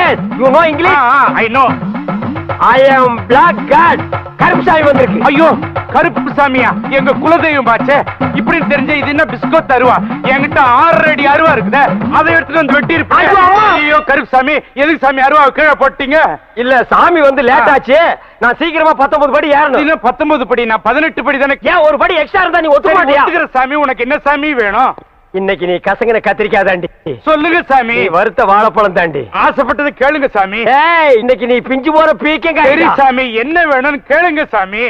Yes, you know English. I know. I am black card. கருப்புசாமி வந்திருக்கு. ஐயோ கருப்பு சாமியா? எங்க குலதெய்வம் பாச்சே. இப்படி தெரிஞ்ச இது என்ன பிஸ்கோத் அருவா? என்கிட்ட 6 அடி அருவா இருக்குதே, அதை எடுத்துட்டு வந்து வெட்டி இருப்பேன். ஐயோ கருப்பு சாமி, எதுக்கு சாமி அருவா கீழே போட்டீங்க? இல்ல சாமி வந்து லேட் ஆச்சு, நான் சீக்கிரமா 19 படி ஏறணும். இன்னும் 19 படி, நான் 18 படி தானே. ஏன் ஒரு படி எக்ஸ்ட்ரா இருந்தா நீ ஒத்துக்க மாட்டியா? ஒத்துக்கிற சாமி, உனக்கு என்ன சாமி வேணும்? இன்னைக்கு நீ கசங்கின கத்திரிக்காய் தாண்டி. சொல்லுங்க சாமி. நீ வறுத்த வாழைப்பழம் தாண்டி. ஆசைப்பட்டது கேளுங்க சாமி. ஏய், இன்னைக்கு நீ பிஞ்சு போற பீக்கங்க. சரி சாமி, என்ன வேணும்னு கேளுங்க சாமி.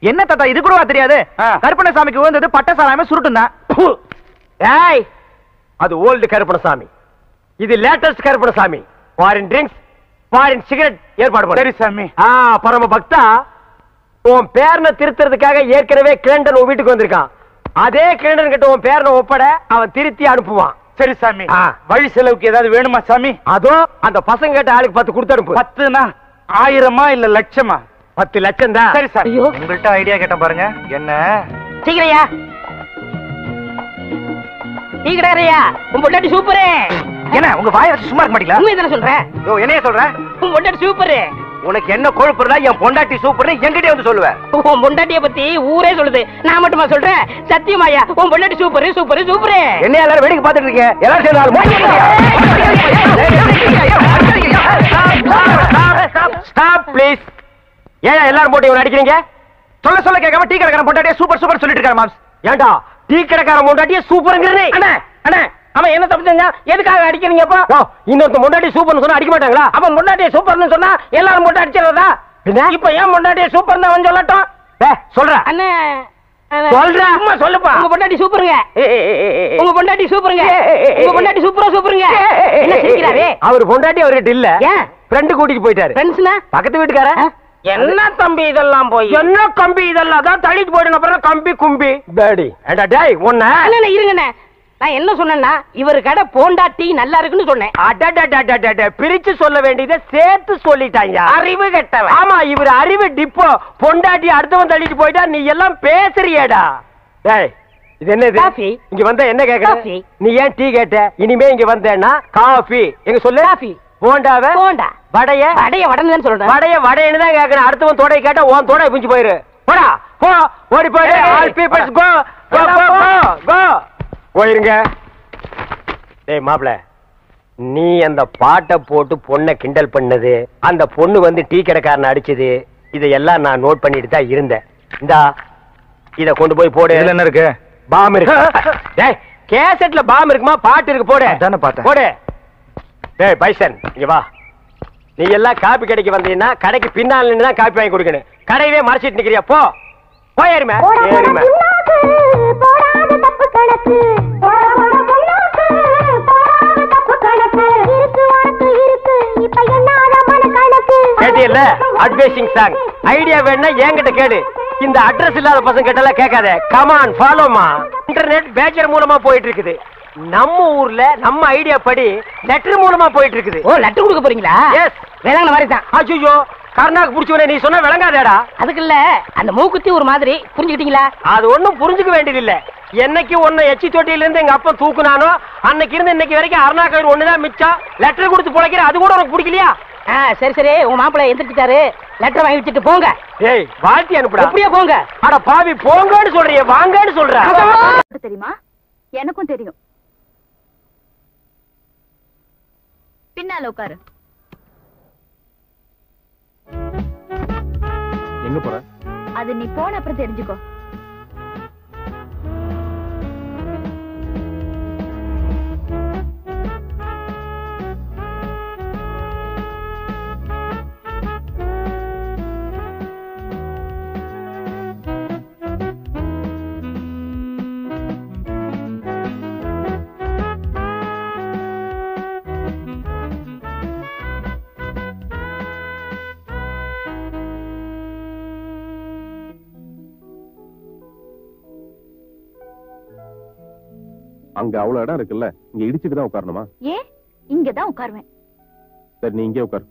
என்ன தாத்தா இது கூடவா தெரியாது? கருப்பணசாமிக்கு உகந்தது பட்ட சாராயமே சுருட்டும் தான். ஏய், அது ஓல்டு கருப்பணசாமி, இது latest Karuppanasamy. Foreign drinks, foreign cigarette ஏற்பாடு பண்ணு. சரி சாமி. பரம பக்தா, உன் பேரனை திருத்துறதுக்காக ஏற்கனவே கிளண்டன் உன் வீட்டுக்கு வந்திருக்கான். அதே கிளண்டன் கிட்ட உன் பேரனை ஒப்பட, அவன் திருத்தி அனுப்புவான். சரி சாமி. வழி செலவுக்கு ஏதாவது வேணுமா சாமி? அதோ அந்த பசங்க கிட்ட ஆளுக்கு 10 கொடுத்து அனுப்பு. 10னா 1000மா இல்ல லட்சமா? 10 லட்சம் தான். சரி சார். உங்கள்கிட்ட ஐடியா கேட்டேன் பாருங்க. என்ன சீக்கிரையா டீ கடையா? உன் பொண்டாட்டி சூப்பரு. என்ன உங்க வாயை வச்சு சும்மா இருக்க மாட்டீங்களா? உண்மை தானே சொல்றேன். என்னைய சொல்ற? உன் பொண்டாட்டி சூப்பரு. உனக்கு என்ன கொழுப்புறதா? என் பொண்டாட்டி சூப்பர்னு என்கிட்டே வந்து சொல்லுவேன். உன் பொண்டாட்டிய பத்தி ஊரே சொல்லுது, நான் மட்டுமா சொல்றேன்? சத்தியமாயா உன் பொண்டாட்டி சூப்பரு சூப்பரு சூப்பரு. என்ன எல்லாரும் வேடிக்கை பார்த்துட்டு இருக்கீங்க? எல்லாரும் ஸ்டாப் ப்ளீஸ். ஏன் எல்லாரும் போட்டு இவனை அடிக்கிறீங்க? சொல்ல சொல்ல கேட்காம டீ கடைக்காரன் பொண்டாட்டியே சூப்பர் சூப்பர் சொல்லிட்டு இருக்காரு மாம்ஸ். ஏண்டா டீ கடைக்காரன் முண்டாட்டியே சூப்பர்ங்கிறனே? அண்ணா அண்ணா, அவன் என்ன தப்பு செஞ்சா? எதுக்காக அடிக்கிறீங்க? அப்போ இன்னொருத்த முண்டாட்டி சூப்பர்னு சொன்னா அடிக்க மாட்டாங்களா? அவன் பொண்டாட்டிய சூப்பர்னு சொன்னா எல்லாரும் போட்டு அடிச்சிடறதா? இப்ப ஏன் பொண்டாட்டிய சூப்பர்னு அவன் சொல்லட்டும். சொல்ற அண்ணே சொல்ற, சும்மா சொல்லுப்பா. உங்க பொண்டாட்டி சூப்பருங்க. உங்க பொண்டாட்டி சூப்பருங்க. உங்க பொண்டாட்டி சூப்பரா சூப்பருங்க. என்ன சிரிக்கிறாரே? அவர் பொண்டாட்டி அவர்கிட்ட இல்ல, ஏன் ஃப்ரெண்ட் கூட்டிட்டு போயிட்டாரு. ஃப்ரெண்ட்ஸ்னா பக்கத்து வீட்டுக்கார. என்ன தம்பி இதெல்லாம் போய்? என்ன கம்பி இதெல்லாம் தான் தள்ளிட்டு போயிடுங்க. அப்புறம் கம்பி கும்பி பேடி. ஏண்டா டேய் ஒண்ணே அண்ணே இருங்கண்ணே, நான் என்ன சொன்னேன்னா இவர் கடை பொண்டாட்டி நல்லா இருக்குன்னு சொன்னேன். அடடடடடட, பிரிச்சு சொல்ல வேண்டியதை சேர்த்து சொல்லிட்டாங்க. அறிவு கெட்டவன். ஆமா, இவர் அறிவு டிப்போ. பொண்டாட்டி அடுத்தவன் தள்ளிட்டு போயிட்டா நீ எல்லாம் பேசுறியேடா. டேய் இது என்னது? காஃபி. இங்க வந்த என்ன கேக்குற? காஃபி. நீ ஏன் டீ கேட்ட? இனிமே இங்க வந்தேன்னா காஃபி. எங்க சொல்லு. காஃபி. போண்டாவே போண்டா. வடைய வடைய வடன்னு சொல்றேன். வடைய வடைன்னு தான் கேக்குறேன். அடுத்தவன் தோடை கேட்டா உன் தோடை பிஞ்சு போயிரு. போடா போ, ஓடி போயிடு. ஆல் பீப்பிள்ஸ் கோ கோ கோ கோ. போயிருங்க. டேய் மாப்ள, நீ அந்த பாட்டை போட்டு பொண்ணை கிண்டல் பண்ணது, அந்த பொண்ணு வந்து டீ கடைக்காரனை அடிச்சது, இதையெல்லாம் நான் நோட் பண்ணிட்டு தான் இருந்தேன். இந்தா இத கொண்டு போய் போடு. இதுல என்ன இருக்கு? பாம் இருக்கு. டேய் கேசட்ல பாம் இருக்குமா? பாட்டு இருக்கு, போடு. அதானே பார்த்தேன். போடு. டேய் பைசன் இங்க வா. நீ எல்லாம் காப்பி கடைக்கு வந்தீங்கன்னா கடைக்கு பின்னால நின்னு தான் காப்பி வாங்கி கொடுக்கணும். கடையவே மறைச்சிட்டு நிக்கிறியா? போ போயிருமே. ஏறிமே. கேட்டியல்ல அட்வைசிங் சாங். ஐடியா வேணா என்கிட்ட கேடு. இந்த அட்ரஸ் இல்லாத பசங்க கிட்ட எல்லாம் கேட்காத. கமான் ஃபாலோமா. இன்டர்நெட் பேஜர் மூலமா போயிட்டு இருக்குது. நம்ம ஊர்ல நம்ம ஐடியா படி லெட்டர் மூலமா போயிட்டு இருக்குது. ஓ லெட்டர் கொடுக்க போறீங்களா? எஸ். வேளாங்க மாதிரி தான். அச்சோ கர்நாக்கு புடிச்சவனே, நீ சொன்னா விளங்காதேடா. அதுக்கு இல்ல, அந்த மூக்குத்தி ஒரு மாதிரி, புரிஞ்சுக்கிட்டீங்களா? அது ஒண்ணும் புரிஞ்சுக்க வேண்டியது இல்ல. என்னைக்கு ஒன்ன எச்சி தொட்டியில இருந்து எங்க அப்பா தூக்குனானோ அன்னைக்கு இருந்து இன்னைக்கு வரைக்கும் அருணா கயிறு ஒண்ணுதான் மிச்சம். லெட்டர் கொடுத்து பிழைக்கிற, அது கூட உனக்கு பிடிக்கலையா? சரி சரி, உங்க மாப்பிள்ளை எந்திரிச்சிட்டாரு, லெட்டர் வாங்கி வச்சுட்டு போங்க. ஏய் வாழ்த்தி அனுப்புடா. அப்படியே போங்க. அட பாவி, போங்கன்னு சொல்றியே, வாங்கன்னு சொல்ற. தெரியுமா? எனக்கும் தெரியும். பின்னால உட்காரு. எங்க போற? அது நீ போன அப்புறம் தெரிஞ்சுக்கோ. அங்க அவ்வளவு இடம் இருக்குல்ல, இங்க இடிச்சுட்டு தான் உட்காரணுமா? ஏன் இங்கதான் உட்காருவேன். சரி, நீ இங்கே உட்காரு.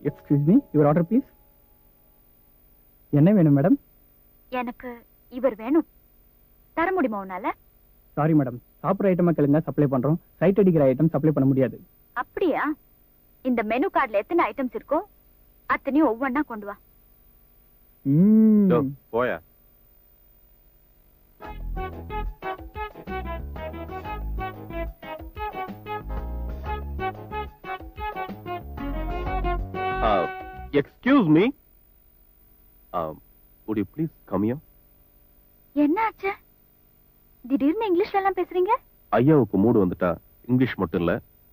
Excuse me, your order please. என்ன வேணும் மேடம்? எனக்கு இவர் வேணும். தர முடியுமா உன்னால? சாரி மேடம், சாப்பிட்ற ஐட்டமா கேளுங்க, சப்ளை பண்றோம். சைட் அடிக்கிற ஐட்டம் சப்ளை பண்ண முடியாது. அப்படியா? இந்த மெனு கார்டுல எத்தனை ஐட்டம்ஸ் இருக்கோ அத்தனையும் ஒவ்வொன்னா கொண்டு வா. போயா. Excuse me. Would you please come here? என்ன ஆச்சு? திடீர்னு இங்கிலீஷ்ல எல்லாம் பேசுறீங்க? ஐயாவுக்கு மூடு வந்துட்டா இங்கிலீஷ் மட்டும் இல்ல,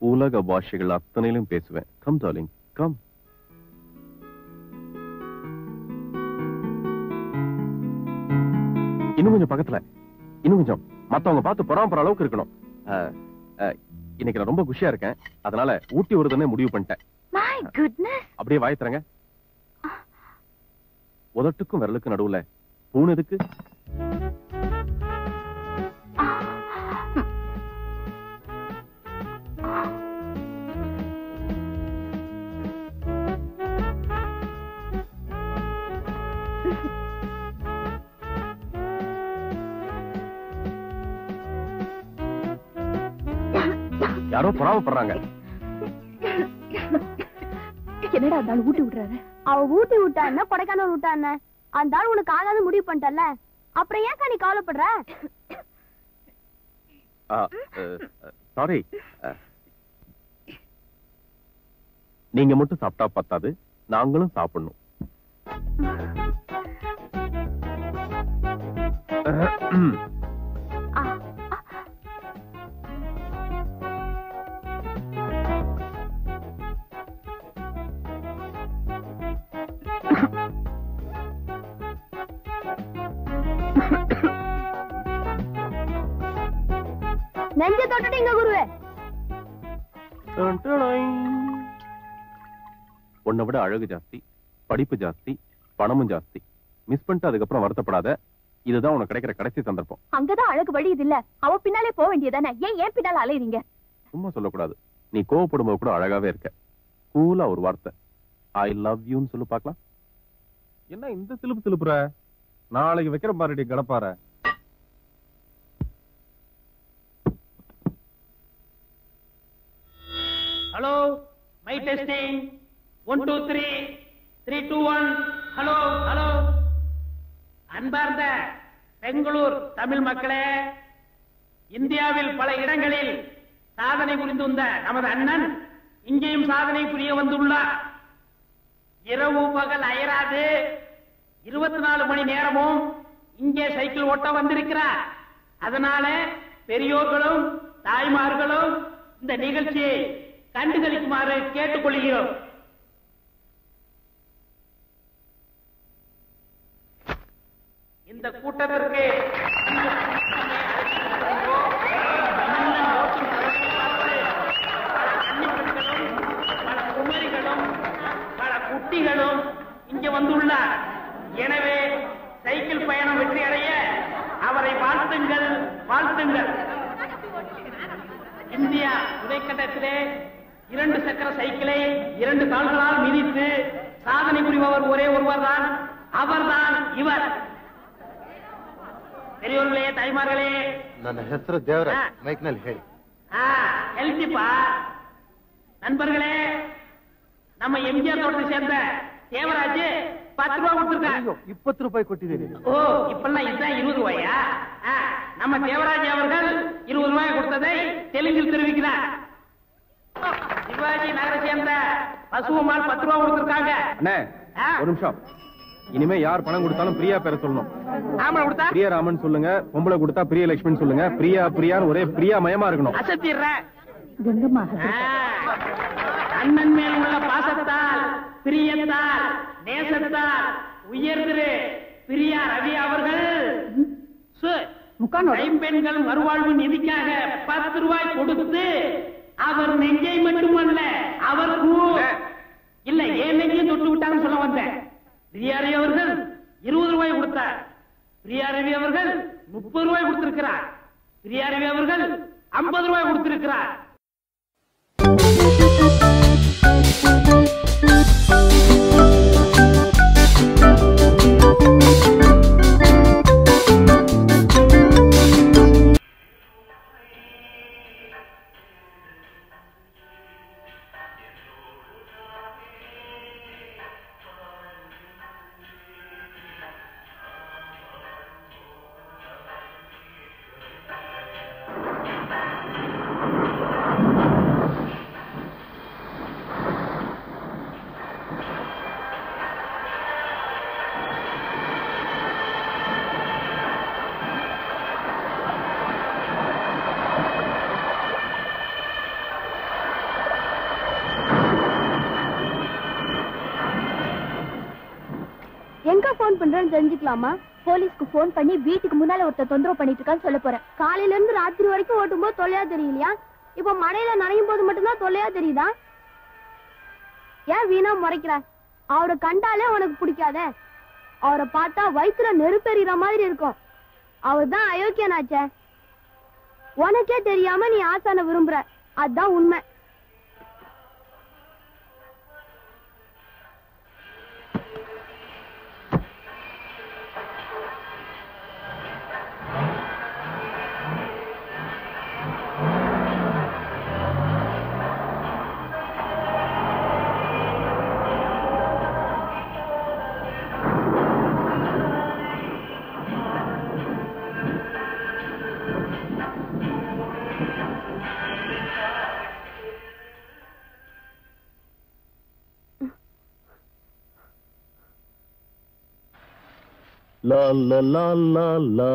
உலக பாஷைகள் அத்தனையிலும் பேசுவேன். Come darling, come. இன்னும் கொஞ்சம் பக்கத்துல, இன்னும் கொஞ்சம். மத்தவங்க பார்த்து பொறாமப்படுற அளவுக்கு இருக்கணும். இன்னைக்கு நான் ரொம்ப குஷியா இருக்கேன், அதனால ஊட்டி வருதுன்னு முடிவு பண்ணிட்டேன். My goodness. அப்படியே வாய் தரங்க. உதட்டுக்கும் விரலுக்கு நடுவுல பூன் எதுக்கு? யாரோ பொறாமப்படுறாங்க. என்னடா அந்த ஆள் ஊட்டி விட்டுறாரு? அவ ஊட்டி விட்டா என்ன, கொடைக்கானல் விட்டா என்ன, அந்த ஆள் உனக்கு ஆகாத முடிவு பண்ணிட்டல, அப்புறம் ஏன் நீ கவலைப்படுற? சாரி, நீங்க மட்டும் சாப்பிட்டா பத்தாது, நாங்களும் சாப்பிடணும். நெஞ்ச தொட்டுட்டீங்க குருவே. உன்னை விட அழகு ஜாஸ்தி, படிப்பு ஜாஸ்தி, பணமும் ஜாஸ்தி. மிஸ் பண்ணிட்டு அதுக்கப்புறம் வருத்தப்படாத. இதுதான் உனக்கு கிடைக்கிற கடைசி சந்தர்ப்பம். அங்கதான் அழகு வழி இது இல்ல, அவ பின்னாலே போக வேண்டியதானே, ஏன் பின்னால அலையறீங்க? சும்மா சொல்லக்கூடாது. நீ கோவப்படும்போது கூட அழகாவே இருக்க. கூலா ஒரு வார்த்தை ஐ லவ் யூன்னு சொல்லு பாக்கலாம். என்ன இந்த சிலுப்பு சிலுப்புற? நாளைக்கு வைக்கிற பாருடி கடப்பார. Hello, my testing 1 2 3 3 2 1. Hello hello. அன்பார்ந்த பெங்களூர் தமிழ் மக்களே, இந்தியாவில் பல இடங்களில் சாதனை புரிந்து வந்த நமது அண்ணன் இங்கேயும் சாதனை புரிய வந்துள்ளார். இரவு பகல் அயராது 24 மணி நேரமும் இங்கே சைக்கிள் ஓட்ட வந்திருக்கிறார். அதனால பெரியோர்களும் தாய்மார்களும் இந்த நிகழ்ச்சியை கண்டுகளிக்குமாறு கேட்டுக்கொள்கிறோம். இந்த கூட்டத்திற்கு பல குமரிகளும் பல குட்டிகளும் இங்க வந்துள்ளார். எனவே சைக்கிள் பயணம் வெற்றி அடைய அவரை வாழ்த்துங்கள், வாழ்த்துங்கள். இந்தியா உதைக்கட்டத்திலே 2 சக்கர சைக்கிளை 2 கால்களால் மிதித்து சாதனை புரிபவர் ஒரே ஒருவர் தான், அவர்தான் இவர். பெரியவர்களே, தாய்மார்களே, ನನ್ನ ಹೆಸರು ದೇವರಾಜ್, ಮೈಕ್ನಲ್ಲಿ ಹೇಳಿ. எழுதிப்பா. நண்பர்களே, நம்ம எம்ஜிஆர் தோட்டத்தை சேர்ந்த தேவராஜ் 10 ரூபாய் கொடுத்திருக்காங்க. 20 ரூபாய் ಕೊಟ್ಟಿದ್ದೀನಿ. ஓ, இப்பெல்லாம் இதுதான் 20 ரூபாயா? நம்ம தேவராஜ் அவர்கள் 20 ரூபாய் கொடுத்ததை தெலுங்கில் தெரிவிக்கிறார். சிவாஜி நகரை சேர்ந்த பசுமால் 10 ரூபாய் கொடுத்திருக்காங்க. அண்ணே, ஒரு நிமிஷம். இனிமே யார் பணம் கொடுத்தாலும் பிரியா பேர சொல்லணும். ஆமா, கொடுத்தா பிரியராமன் சொல்லுங்க, பொம்பளை கொடுத்தா பிரியலட்சுமின்னு சொல்லுங்க. பிரியா பிரியான்னு ஒரே பிரியா மயமா இருக்கணும். அசத்திடுறேன். அண்ணன் மேல் உள்ள பாசத்தால், பிரியத்தால், நேசத்தால் உயர்திரு பிரியா ரவி அவர்கள் கைம்பெண்கள் மறுவாழ்வு நிதிக்காக 10 ரூபாய் கொடுத்து அவர் நெஞ்சை மட்டுமல்ல அவர் இல்ல ஏன் நெஞ்சையும் தொட்டு விட்டாங்கன்னு சொல்ல வந்தேன். பிரியாரவி அவர்கள் 20 ரூபாய் கொடுத்தார். பிரியாரவி அவர்கள் 30 ரூபாய் கொடுத்திருக்கிறார். பிரியாரவி அவர்கள் 50 ரூபாய் கொடுத்திருக்கிறார். எங்க போன் பண்றேன்னு தெரிஞ்சுக்கலாமா? போலீஸ்க்கு போன் பண்ணி வீட்டுக்கு முன்னால ஒருத்தர் தொந்தரவு பண்ணிட்டு இருக்கான்னு சொல்ல போறேன். காலையில இருந்து ராத்திரி வரைக்கும் ஓட்டும் போது தொல்லையா தெரியலையா? இப்ப மழையில நனையும் போது மட்டும்தான் தொல்லையா தெரியுதா? ஏன் வீணா முறைக்கிற? அவரை கண்டாலே உனக்கு பிடிக்காதே. அவரை பார்த்தா வயிற்றுல நெருப்பெறிகிற மாதிரி இருக்கும். அவர் தான் அயோக்கியனாச்சே. உனக்கே தெரியாம நீ ஆசான விரும்புற. அதுதான் உண்மை. லா லா லா லா லா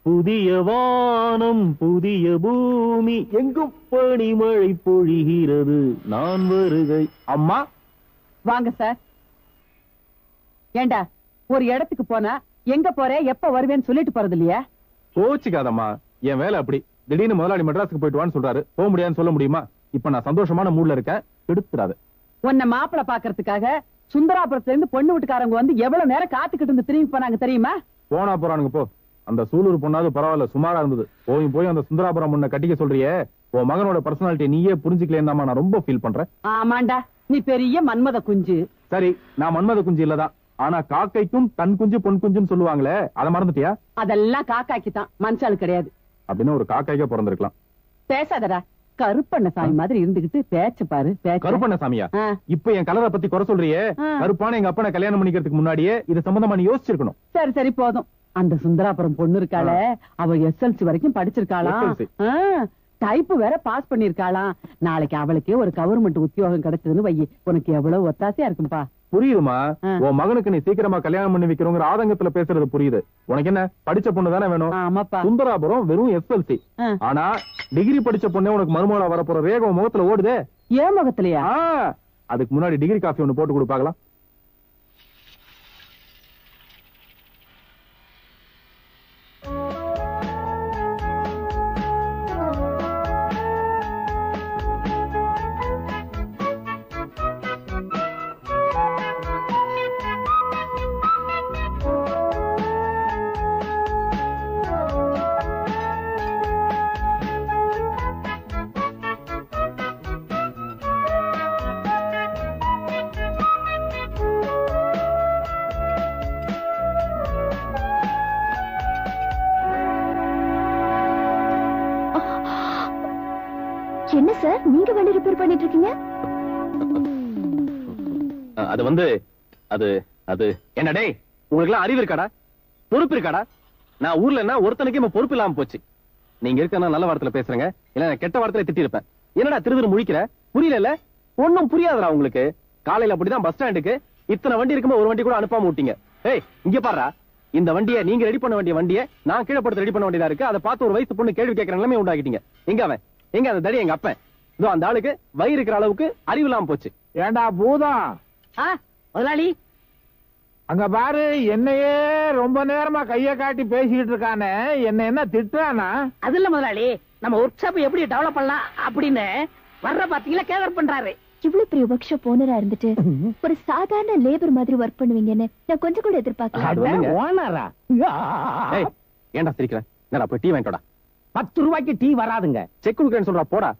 புதிய வானம் புதிய பூமி எங்கும் பனிமழை பொழிகிறது நான் வருகை. அம்மா வாங்க சார். ஏண்டா ஒரு இடத்துக்கு போனா எங்க போற எப்ப வருவேன்னு சொல்லிட்டு போறது இல்லையா? கோச்சிக்காதம்மா, என் வேலை அப்படி. திடீர்னு முதலாளி மெட்ராஸுக்கு போயிட்டு வான்னு சொல்றாரு, போக முடியாதுன்னு சொல்ல முடியுமா? இப்ப நான் சந்தோஷமான மூட்ல இருக்கேன், எடுத்துறாது. உன்னை மாப்பிளை பாக்குறதுக்காக சுந்தராபுரத்துல இருந்து பொண்ணு வீட்டுக்காரங்க வந்து எவ்வளவு நேரம் காத்துக்கிட்டு இருந்து திரும்பி போனாங்க தெரியுமா? போனா போறானுங்க போ. அந்த சூலூர் பொண்ணாவது பரவாயில்ல, சுமாரா இருந்தது. போய் அந்த சுந்தராபுரம் பொண்ணை கட்டிக்க சொல்றியே, உன் மகனோட பர்சனாலிட்டி நீயே புரிஞ்சுக்கலேன்னு நான் ரொம்ப ஃபீல் பண்றேன். ஆமாண்டா, நீ பெரிய மன்மத குஞ்சு. சரி, நான் மன்மத குஞ்சு இல்லதான். ஆனா காக்கைக்கும் தன் குஞ்சு பொன் குஞ்சுன்னு சொல்லுவாங்களே, அதை மறந்துட்டியா? அதெல்லாம் காக்காய்க்கு தான், மனுஷாலு கிடையாது. அப்படின்னு ஒரு காக்காய்க்கே பிறந்திருக்கலாம். பேசாதடா, கருப்பண்ணசாமி மாதிரி இருந்துகிட்டு பேச்சு பாரு. கருப்பண்ணசாமியா? இப்ப என் கலரை பத்தி குறை சொல்றியே, கருப்பான எங்க அப்பனை கல்யாணம் பண்ணிக்கிறதுக்கு முன்னாடியே இது சம்பந்தமா நீ யோசிச்சிருக்கணும். சரி சரி போதும். அந்த சுந்தராபுரம் பொண்ணு இருக்காள, அவ SLC வரைக்கும் படிச்சிருக்காளாம். டைப் வேற பாஸ் பண்ணிருக்காளாம். நாளைக்கு அவளுக்கே ஒரு கவர்மெண்ட் உத்தியோகம் கிடைச்சதுன்னு வை, உனக்கு எவ்வளவு ஒத்தாசையா இருக்கும்பா. புரியுதுமா? உன் மகனுக்கு நீ சீக்கிரமா கல்யாணம் பண்ணி வைக்கிறோங்கிற ஆதங்கத்துல பேசுறது புரியுது. உனக்கு என்ன, படிச்ச பொண்ணு தானே வேணும்? சுந்தராபுரம் வெறும் SLC. ஆனா டிகிரி படிச்ச பொண்ணே உனக்கு மருமகளா வரப்போற ரேக முகத்துல ஓடுதே. ஏன் முகத்திலயா? அதுக்கு முன்னாடி டிகிரி காஃபி ஒண்ணு போட்டு கொடுப்பாங்களா? என்ன சார், நீங்க வண்டி ரிப்பேர் பண்ணிட்டு இருக்கீங்க? அது வந்து அது அது என்னடே, உங்களுக்கு எல்லாம் அறிவு இருக்காடா, பொறுப்பு இருக்காடா? நான் ஊர்ல என்ன ஒருத்தனுக்கு பொறுப்பு இல்லாம போச்சு. நீங்க இருக்க நல்ல வார்த்தையில பேசுறேங்க, இல்ல கெட்ட வார்த்தையில திட்டி இருப்பேன். என்னடா திரு முழிக்கிற? புரியல? ஒன்னும் புரியாதடா உங்களுக்கு. காலையில அப்படிதான் பஸ் ஸ்டாண்டுக்கு இத்தனை வண்டி இருக்கும்போது ஒரு வண்டி கூட அனுப்பாம விட்டீங்க. ஏய் இங்க பாருடா, இந்த வண்டியை நீங்க ரெடி பண்ண வேண்டிய வண்டியை நான் கீழே படுத்து ரெடி பண்ண வேண்டியதா இருக்கு. அதை பார்த்து ஒரு வயசு பொண்ணு கேள்வி கேட்கற நிலைமை உண்டாக்கிட்டீங்க. எங்க அவன்? எங்க அந்த தடி? எங்க அப்பன். இதோ அந்த ஆளுக்கு வயிறு இருக்கிற அளவுக்கு அறிவு இல்லாம போச்சு. ஏண்டா பூதம், முதலாளி அங்க பாரு, என்னையே ரொம்ப நேரமா கைய காட்டி பேசிக்கிட்டு இருக்கானே, என்ன திட்டுறானா? அது இல்ல முதலாளி, நம்ம ஒர்க் ஷாப் எப்படி டெவலப் பண்ணலாம் அப்படின்னு வர்ற பாத்தீங்களா கேதர் பண்றாரு. இவ்வளவு பெரிய ஒர்க் ஷாப் ஓனரா இருந்துட்டு ஒரு சாதாரண லேபர் மாதிரி ஒர்க் பண்ணுவீங்கன்னு நான் கொஞ்சம் கூட எதிர்பார்க்கல. ஓனரா? ஏன்டா சிரிக்கிற? என்னடா போய் டீ வாங்கிட்டோடா. 10 ரூபாய்க்கு டீ வராதுங்க. செக் கொடுக்கறேன்னு சொல்றா போடா.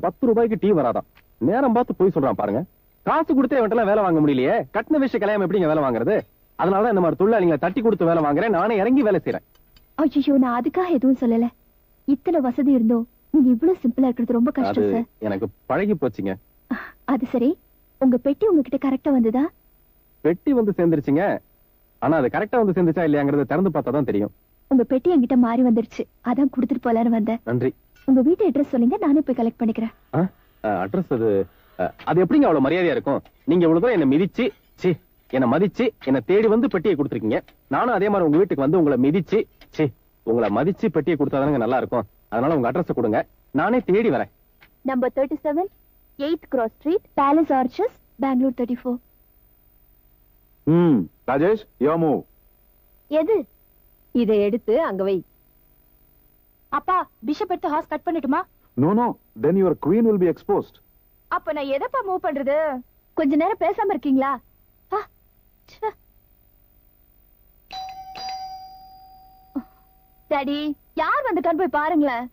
10 ரூபாய்க்கு டீ வராதா? நேரம் பார்த்து போய் சொல்றான் பாருங்க. காசு கொடுத்தே இவன்ட்டெல்லாம் வேலை வாங்க முடியலையே. கட்டின விஷயம் கல்யாணம் எப்படிங்க வேலை வாங்குறது? அதனாலதான் இந்த மாதிரி தொழிலாளிகளை தட்டி கொடுத்து வேலை வாங்குறேன். நானே இறங்கி வேலை செய்யறேன். ஐயோ, நான் அதுக்காக எதுவும் சொல்லல. இத்தனை வசதி இருந்தோம் நீங்க இவ்வளவு சிம்பிளா இருக்கிறது ரொம்ப கஷ்டம் சார். எனக்கு பழகி போச்சுங்க. அது சரி, உங்க பெட்டி உங்ககிட்ட கரெக்டா வந்ததா? பெட்டி வந்து சேர்ந்துருச்சுங்க. ஆனா அது கரெக்டா வந்து சேர்ந்துச்சா இல்லையாங்கறத திறந்து பார்த்தா தான் தெரியும். உங்க பெட்டி என்கிட்ட மாறி வந்துருச்சு. அதான் கொடுத்துட்டு போலான்னு வந்தேன். நன்றி. உங்க வீட்டு அட்ரஸ் சொல்லுங்க, நானே போய் கலெக்ட் பண்ணிக்கிறேன். அட்ரஸ் அது எப்படிங்க அவ்வளவு மரியாதையா இருக்கும்? நீங்க இவ்வளவு தூரம் என்ன மிதிச்சு என்ன மதிச்சு என்ன தேடி வந்து பெட்டியை கொடுத்துருக்கீங்க. நானும் அதே மாதிரி உங்க வீட்டுக்கு வந்து உங்களை மிதிச்சு உங்களை மதிச்சு பெட்டியை கொடுத்தாதானுங்க நல்லா இருக்கும். அதனால உங்க அட்ரஸ் கொடுங்க, நானே தேடி வரேன். Number 37 8th Cross Street, Palace Arches, Bangalore 34. Rajesh, யோமு. எது? இதை எடுத்து அங்க வை. அப்பா, பிஷப் எடுத்து ஹார்ஸ் கட் பண்ணட்டுமா? No, then your queen will be exposed. அப்ப நான் எதப்பா மூவ் பண்றது? கொஞ்ச நேரம் பேசாம இருக்கீங்களா? டாடி, யார் வந்து கண் போய் பாருங்களேன்.